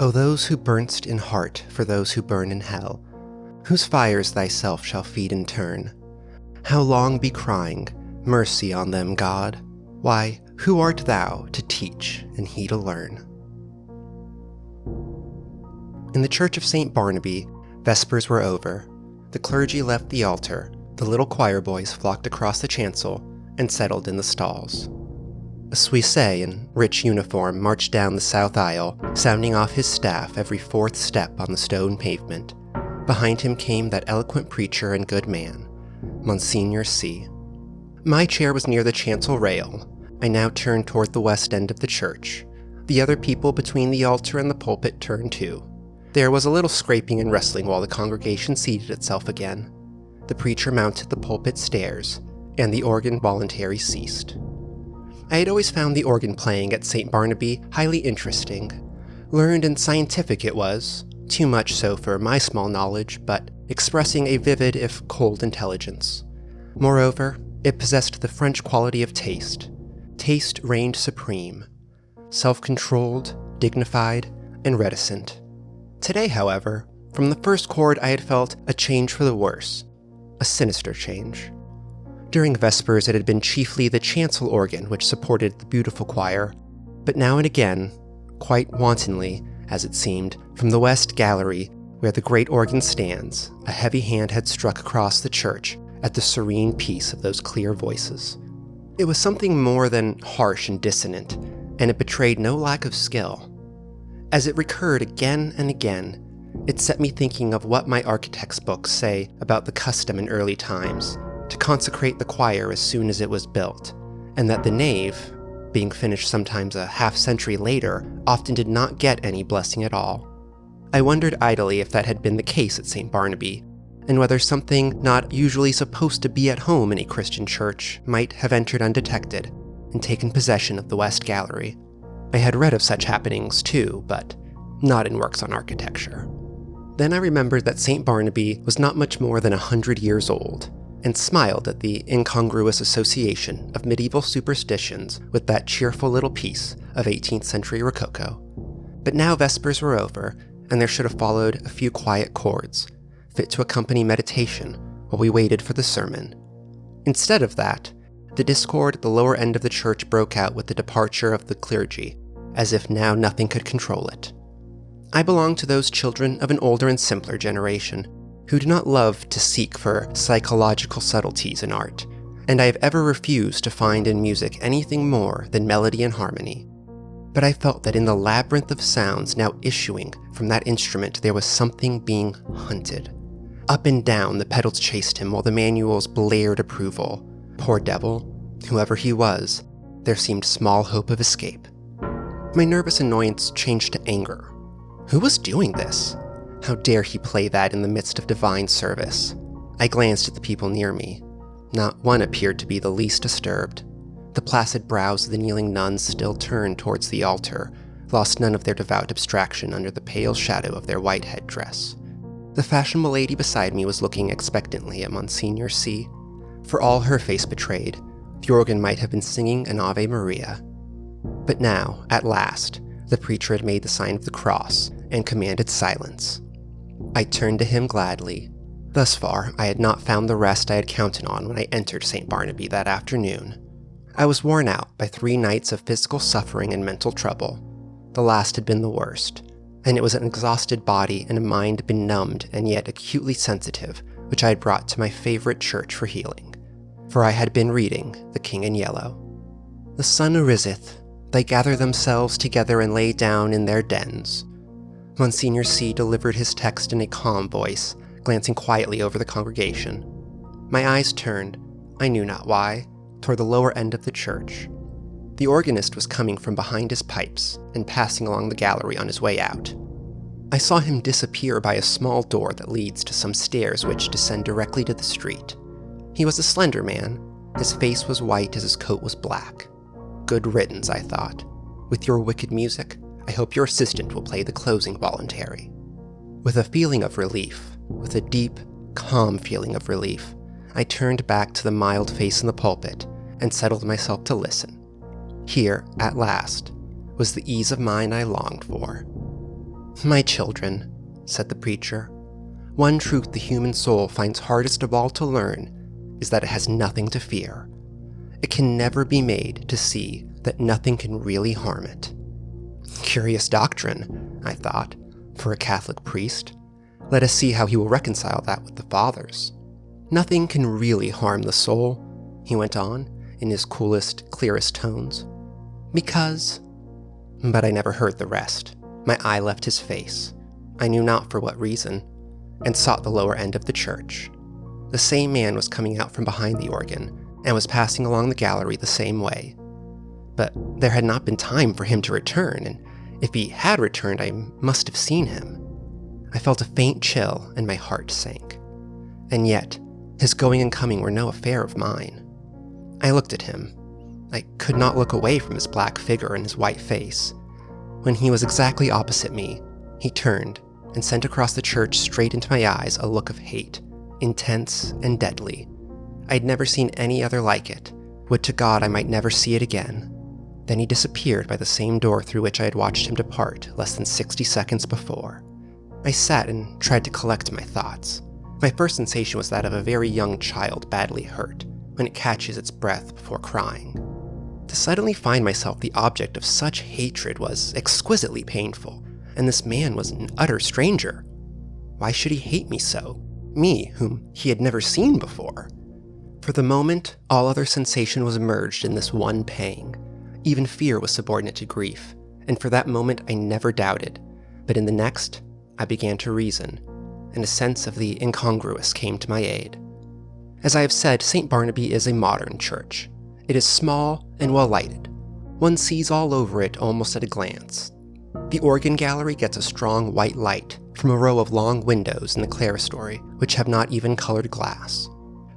O those who burn'st in heart for those who burn in hell, whose fires thyself shall feed in turn, how long be crying, mercy on them, God? Why, who art thou to teach and he to learn? In the church of St. Barnaby, vespers were over. The clergy left the altar, the little choir boys flocked across the chancel, and settled in the stalls. A Suisse in rich uniform marched down the south aisle, sounding off his staff every fourth step on the stone pavement. Behind him came that eloquent preacher and good man, Monsignor C. My chair was near the chancel rail. I now turned toward the west end of the church. The other people between the altar and the pulpit turned too. There was a little scraping and rustling while the congregation seated itself again. The preacher mounted the pulpit stairs, and the organ voluntary ceased. I had always found the organ playing at St. Barnaby highly interesting. Learned and scientific it was, too much so for my small knowledge, but expressing a vivid if cold intelligence. Moreover, it possessed the French quality of taste. Taste reigned supreme, self-controlled, dignified, and reticent. Today, however, from the first chord I had felt a change for the worse, a sinister change. During Vespers it had been chiefly the chancel organ which supported the beautiful choir, but now and again, quite wantonly, as it seemed, from the west gallery, where the great organ stands, a heavy hand had struck across the church at the serene peace of those clear voices. It was something more than harsh and dissonant, and it betrayed no lack of skill. As it recurred again and again, it set me thinking of what my architect's books say about the custom in early times, to consecrate the choir as soon as it was built, and that the nave, being finished sometimes a half-century later, often did not get any blessing at all. I wondered idly if that had been the case at St. Barnaby, and whether something not usually supposed to be at home in a Christian church might have entered undetected and taken possession of the West Gallery. I had read of such happenings too, but not in works on architecture. Then I remembered that St. Barnaby was not much more than 100 years old, and smiled at the incongruous association of medieval superstitions with that cheerful little piece of 18th century Rococo. But now Vespers were over, and there should have followed a few quiet chords, fit to accompany meditation while we waited for the sermon. Instead of that, the discord at the lower end of the church broke out with the departure of the clergy, as if now nothing could control it. I belong to those children of an older and simpler generation, who do not love to seek for psychological subtleties in art, and I have ever refused to find in music anything more than melody and harmony. But I felt that in the labyrinth of sounds now issuing from that instrument there was something being hunted. Up and down the pedals chased him while the manuals blared approval. Poor devil, whoever he was, there seemed small hope of escape. My nervous annoyance changed to anger. Who was doing this? How dare he play that in the midst of divine service? I glanced at the people near me. Not one appeared to be the least disturbed. The placid brows of the kneeling nuns still turned towards the altar, lost none of their devout abstraction under the pale shadow of their white headdress. The fashionable lady beside me was looking expectantly at Monsignor C. For all her face betrayed, the organ might have been singing an Ave Maria. But now, at last, the preacher had made the sign of the cross and commanded silence. I turned to him gladly. Thus far, I had not found the rest I had counted on when I entered St. Barnaby that afternoon. I was worn out by 3 nights of physical suffering and mental trouble. The last had been the worst, and it was an exhausted body and a mind benumbed and yet acutely sensitive which I had brought to my favorite church for healing, for I had been reading The King in Yellow. The sun ariseth, they gather themselves together and lay down in their dens. Monsignor C. delivered his text in a calm voice, glancing quietly over the congregation. My eyes turned, I knew not why, toward the lower end of the church. The organist was coming from behind his pipes and passing along the gallery on his way out. I saw him disappear by a small door that leads to some stairs which descend directly to the street. He was a slender man. His face was white as his coat was black. Good riddance, I thought. With your wicked music, I hope your assistant will play the closing voluntary. With a feeling of relief, with a deep, calm feeling of relief, I turned back to the mild face in the pulpit and settled myself to listen. Here, at last, was the ease of mind I longed for. "My children," said the preacher, "one truth the human soul finds hardest of all to learn is that it has nothing to fear. It can never be made to see that nothing can really harm it." Curious doctrine, I thought, for a Catholic priest. Let us see how he will reconcile that with the Fathers. "Nothing can really harm the soul," he went on, in his coolest, clearest tones. "Because—" But I never heard the rest. My eye left his face, I knew not for what reason, and sought the lower end of the church. The same man was coming out from behind the organ, and was passing along the gallery the same way. But there had not been time for him to return, and if he had returned, I must have seen him. I felt a faint chill, and my heart sank. And yet, his going and coming were no affair of mine. I looked at him. I could not look away from his black figure and his white face. When he was exactly opposite me, he turned and sent across the church straight into my eyes a look of hate, intense and deadly. I had never seen any other like it. Would to God I might never see it again. Then he disappeared by the same door through which I had watched him depart less than 60 seconds before. I sat and tried to collect my thoughts. My first sensation was that of a very young child badly hurt, when it catches its breath before crying. To suddenly find myself the object of such hatred was exquisitely painful, and this man was an utter stranger. Why should he hate me so? Me, whom he had never seen before? For the moment, all other sensation was merged in this one pang. Even fear was subordinate to grief, and for that moment I never doubted. But in the next, I began to reason, and a sense of the incongruous came to my aid. As I have said, St. Barnaby is a modern church. It is small and well-lighted. One sees all over it almost at a glance. The organ gallery gets a strong white light from a row of long windows in the clerestory, which have not even colored glass.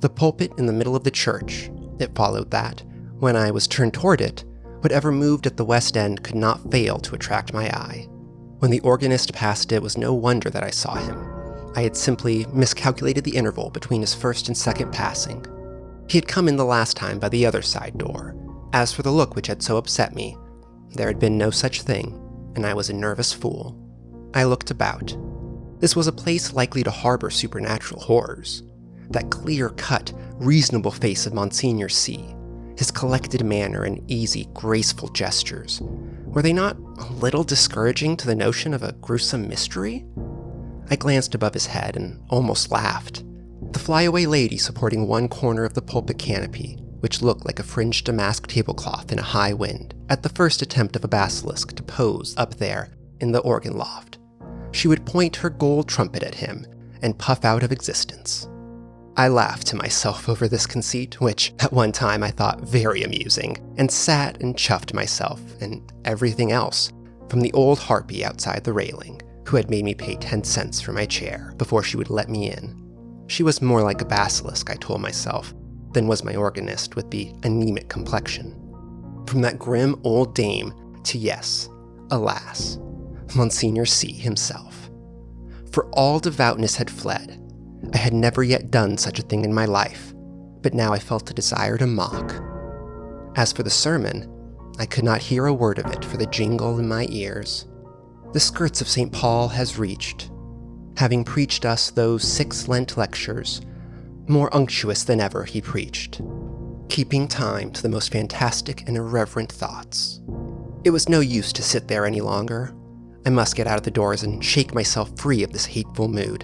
The pulpit in the middle of the church, it followed that, when I was turned toward it, whatever moved at the west end could not fail to attract my eye. When the organist passed it was no wonder that I saw him. I had simply miscalculated the interval between his first and second passing. He had come in the last time by the other side door. As for the look which had so upset me, there had been no such thing, and I was a nervous fool. I looked about. This was a place likely to harbor supernatural horrors. That clear-cut, reasonable face of Monsignor C., his collected manner and easy, graceful gestures, were they not a little discouraging to the notion of a gruesome mystery? I glanced above his head and almost laughed. The flyaway lady supporting one corner of the pulpit canopy, which looked like a fringed damask tablecloth in a high wind, at the first attempt of a basilisk to pose up there in the organ loft. She would point her gold trumpet at him and puff out of existence. I laughed to myself over this conceit, which at one time I thought very amusing, and sat and chuffed myself and everything else from the old harpy outside the railing, who had made me pay 10 cents for my chair before she would let me in. She was more like a basilisk, I told myself, than was my organist with the anemic complexion. From that grim old dame to, yes, alas, Monsignor C. himself. For all devoutness had fled. I had never yet done such a thing in my life, but now I felt a desire to mock. As for the sermon, I could not hear a word of it for the jingle in my ears. The skirts of St. Paul has reached, having preached us those 6 Lent lectures. More unctuous than ever he preached, keeping time to the most fantastic and irreverent thoughts. It was no use to sit there any longer. I must get out of the doors and shake myself free of this hateful mood.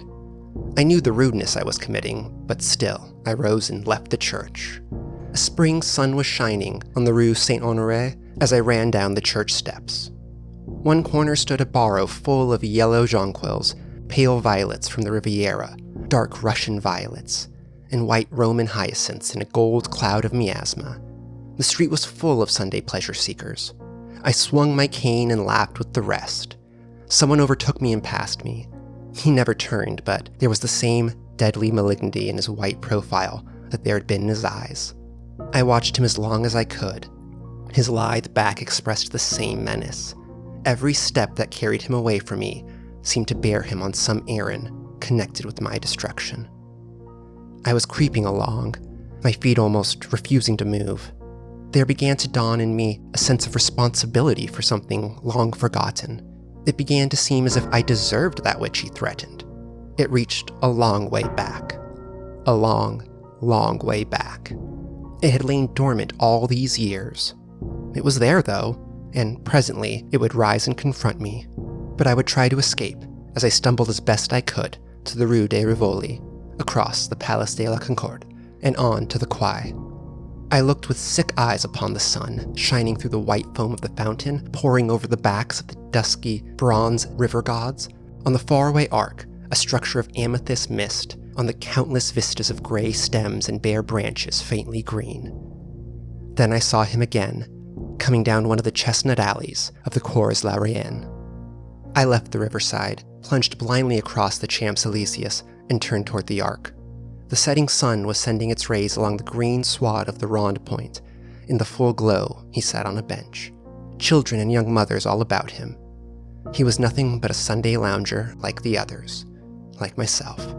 I knew the rudeness I was committing, but still, I rose and left the church. A spring sun was shining on the Rue Saint-Honoré as I ran down the church steps. One corner stood a barrow full of yellow jonquils, pale violets from the Riviera, dark Russian violets, and white Roman hyacinths in a gold cloud of miasma. The street was full of Sunday pleasure seekers. I swung my cane and laughed with the rest. Someone overtook me and passed me. He never turned, but there was the same deadly malignity in his white profile that there had been in his eyes. I watched him as long as I could. His lithe back expressed the same menace. Every step that carried him away from me seemed to bear him on some errand connected with my destruction. I was creeping along, my feet almost refusing to move. There began to dawn in me a sense of responsibility for something long forgotten. It began to seem as if I deserved that which he threatened. It reached a long way back. A long, long way back. It had lain dormant all these years. It was there, though, and presently it would rise and confront me. But I would try to escape as I stumbled as best I could to the Rue des Rivoli, across the Place de la Concorde, and on to the quay. I looked with sick eyes upon the sun, shining through the white foam of the fountain, pouring over the backs of the dusky bronze river gods, on the faraway arc, a structure of amethyst mist, on the countless vistas of gray stems and bare branches faintly green. Then I saw him again, coming down one of the chestnut alleys of the Cours la Reine. I left the riverside, plunged blindly across the Champs-Élysées, and turned toward the Arc. The setting sun was sending its rays along the green sward of the Ronde Point. In the full glow, he sat on a bench, children and young mothers all about him. He was nothing but a Sunday lounger like the others, like myself.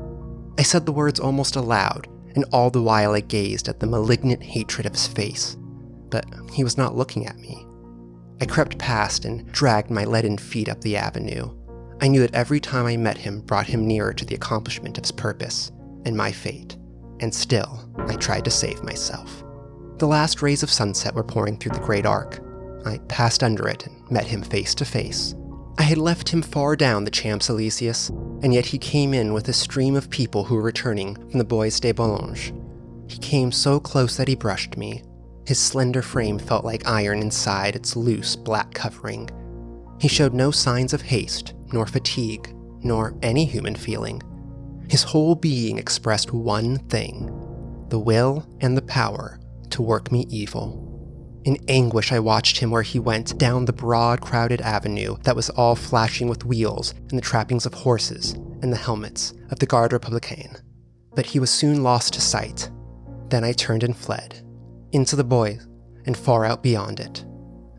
I said the words almost aloud, and all the while I gazed at the malignant hatred of his face. But he was not looking at me. I crept past and dragged my leaden feet up the avenue. I knew that every time I met him brought him nearer to the accomplishment of his purpose and my fate, and still I tried to save myself. The last rays of sunset were pouring through the great arc. I passed under it and met him face to face. I had left him far down the Champs-Élysées, and yet he came in with a stream of people who were returning from the Bois de Boulogne. He came so close that he brushed me. His slender frame felt like iron inside its loose black covering. He showed no signs of haste, nor fatigue, nor any human feeling. His whole being expressed one thing: the will and the power to work me evil. In anguish I watched him where he went down the broad, crowded avenue that was all flashing with wheels and the trappings of horses and the helmets of the Garde Républicaine. But he was soon lost to sight. Then I turned and fled, into the Bois, and far out beyond it.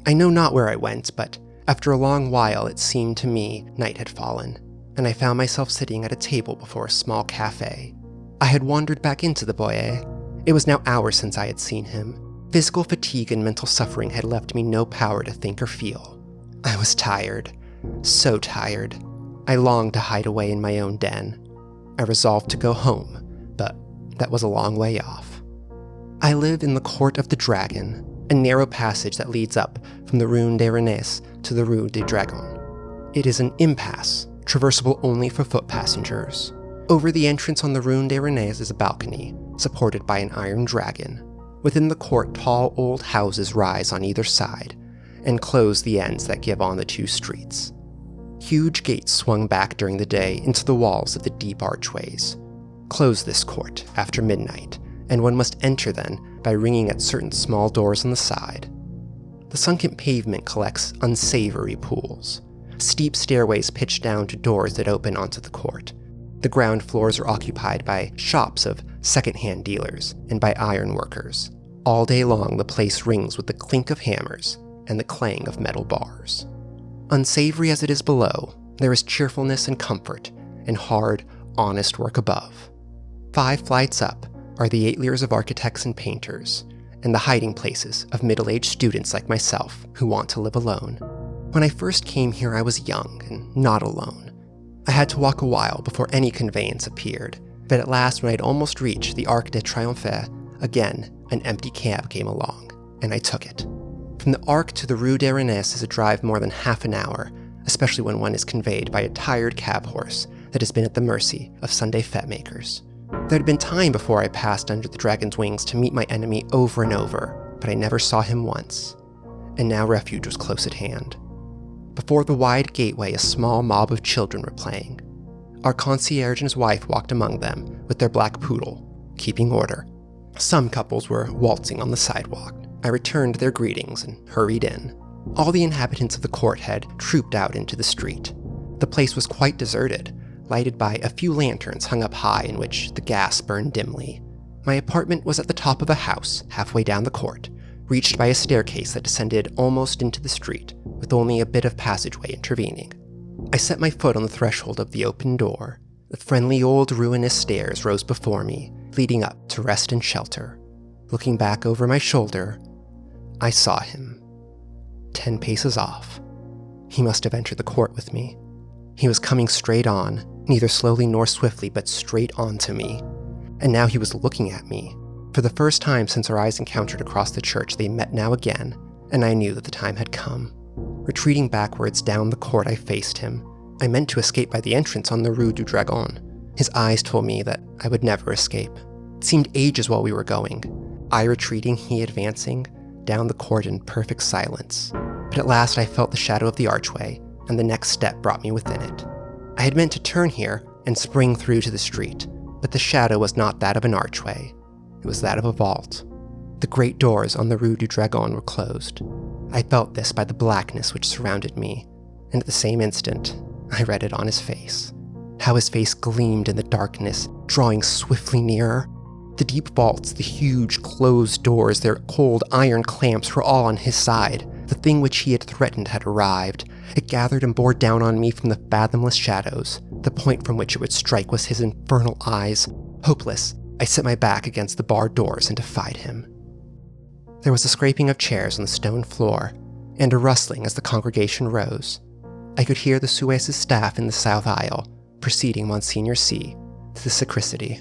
I know not where I went, but after a long while it seemed to me night had fallen, and I found myself sitting at a table before a small cafe. I had wandered back into the Bois. It was now hours since I had seen him. Physical fatigue and mental suffering had left me no power to think or feel. I was tired, so tired. I longed to hide away in my own den. I resolved to go home, but that was a long way off. I live in the Court of the Dragon, a narrow passage that leads up from the Rue des Reines to the Rue des Dragons. It is an impasse, traversable only for foot passengers. Over the entrance on the Rue des Reines is a balcony, supported by an iron dragon. Within the court, tall old houses rise on either side, and close the ends that give on the two streets. Huge gates swung back during the day into the walls of the deep archways. Close this court after midnight, and one must enter then by ringing at certain small doors on the side. The sunken pavement collects unsavory pools. Steep stairways pitch down to doors that open onto the court. The ground floors are occupied by shops of second-hand dealers and by iron workers. All day long the place rings with the clink of hammers and the clang of metal bars. Unsavory as it is below, there is cheerfulness and comfort and hard, honest work above. 5 flights up are the ateliers of architects and painters, and the hiding places of middle-aged students like myself who want to live alone. When I first came here I was young and not alone. I had to walk a while before any conveyance appeared, but at last when I'd almost reached the Arc de Triomphe, again an empty cab came along, and I took it. From the Arc to the Rue des Reines is a drive more than half an hour, especially when one is conveyed by a tired cab horse that has been at the mercy of Sunday fete makers. There had been time before I passed under the dragon's wings to meet my enemy over and over, but I never saw him once. And now refuge was close at hand. Before the wide gateway, a small mob of children were playing. Our concierge and his wife walked among them with their black poodle, keeping order. Some couples were waltzing on the sidewalk. I returned their greetings and hurried in. All the inhabitants of the court had trooped out into the street. The place was quite deserted, lighted by a few lanterns hung up high in which the gas burned dimly. My apartment was at the top of a house halfway down the court, reached by a staircase that descended almost into the street, with only a bit of passageway intervening. I set my foot on the threshold of the open door. The friendly old ruinous stairs rose before me, leading up to rest and shelter. Looking back over my shoulder, I saw him, 10 paces off, He must have entered the court with me. He was coming straight on, neither slowly nor swiftly, but straight on to me. And now he was looking at me. For the first time since our eyes encountered across the church, they met now again, and I knew that the time had come. Retreating backwards down the court, I faced him. I meant to escape by the entrance on the Rue du Dragon. His eyes told me that I would never escape. It seemed ages while we were going. I retreating, he advancing, down the court in perfect silence. But at last I felt the shadow of the archway, and the next step brought me within it. I had meant to turn here and spring through to the street, but the shadow was not that of an archway. It was that of a vault. The great doors on the Rue du Dragon were closed. I felt this by the blackness which surrounded me, and at the same instant, I read it on his face. How his face gleamed in the darkness, drawing swiftly nearer. The deep vaults, the huge closed doors, their cold iron clamps were all on his side. The thing which he had threatened had arrived. It gathered and bore down on me from the fathomless shadows. The point from which it would strike was his infernal eyes. Hopeless, I set my back against the barred doors and defied him. There was a scraping of chairs on the stone floor, and a rustling as the congregation rose. I could hear the Suez's staff in the south aisle, preceding Monsignor C. to the sacristy.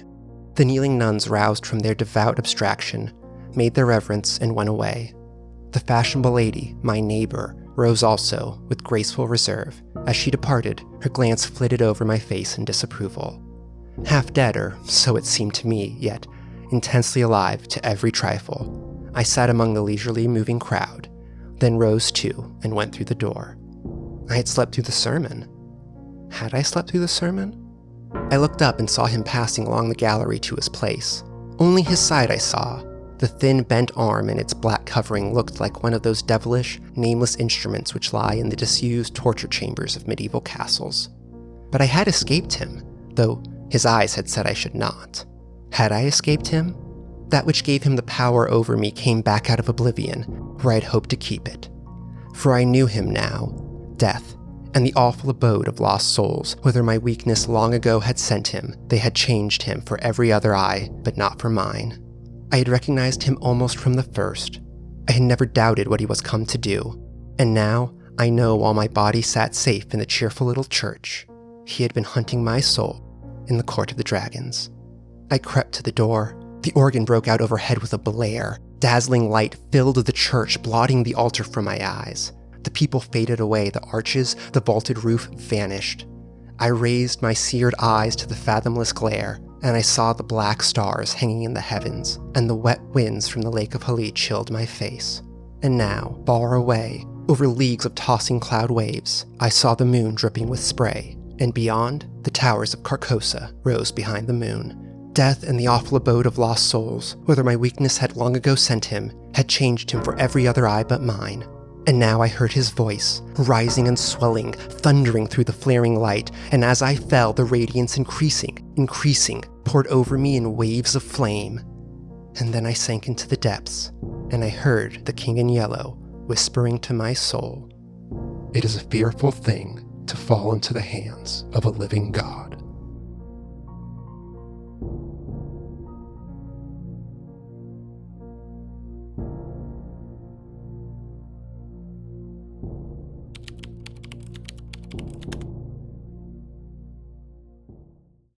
The kneeling nuns roused from their devout abstraction, made their reverence, and went away. The fashionable lady, my neighbor, rose also, with graceful reserve. As she departed, her glance flitted over my face in disapproval. Half dead, or so it seemed to me, yet intensely alive to every trifle, I sat among the leisurely moving crowd, then rose too and went through the door. I had slept through the sermon. Had I slept through the sermon? I looked up and saw him passing along the gallery to his place. Only his side I saw. The thin, bent arm and its black covering looked like one of those devilish, nameless instruments which lie in the disused torture chambers of medieval castles. But I had escaped him, though his eyes had said I should not. Had I escaped him? That which gave him the power over me came back out of oblivion, where I'd hoped to keep it. For I knew him now, death, and the awful abode of lost souls, whither my weakness long ago had sent him. They had changed him for every other eye, but not for mine. I had recognized him almost from the first. I had never doubted what he was come to do, and now I know while my body sat safe in the cheerful little church, he had been hunting my soul in the court of the dragons. I crept to the door. The organ broke out overhead with a blare. Dazzling light filled the church, blotting the altar from my eyes. The people faded away, the arches, the vaulted roof vanished. I raised my seared eyes to the fathomless glare, and I saw the black stars hanging in the heavens, and the wet winds from the lake of Hali chilled my face. And now, far away, over leagues of tossing cloud waves, I saw the moon dripping with spray, and beyond, the towers of Carcosa rose behind the moon. Death and the awful abode of lost souls, whither my weakness had long ago sent him, had changed him for every other eye but mine. And now I heard his voice, rising and swelling, thundering through the flaring light, and as I fell, the radiance increasing, poured over me in waves of flame. And then I sank into the depths, and I heard the King in Yellow whispering to my soul, "It is a fearful thing to fall into the hands of a living God."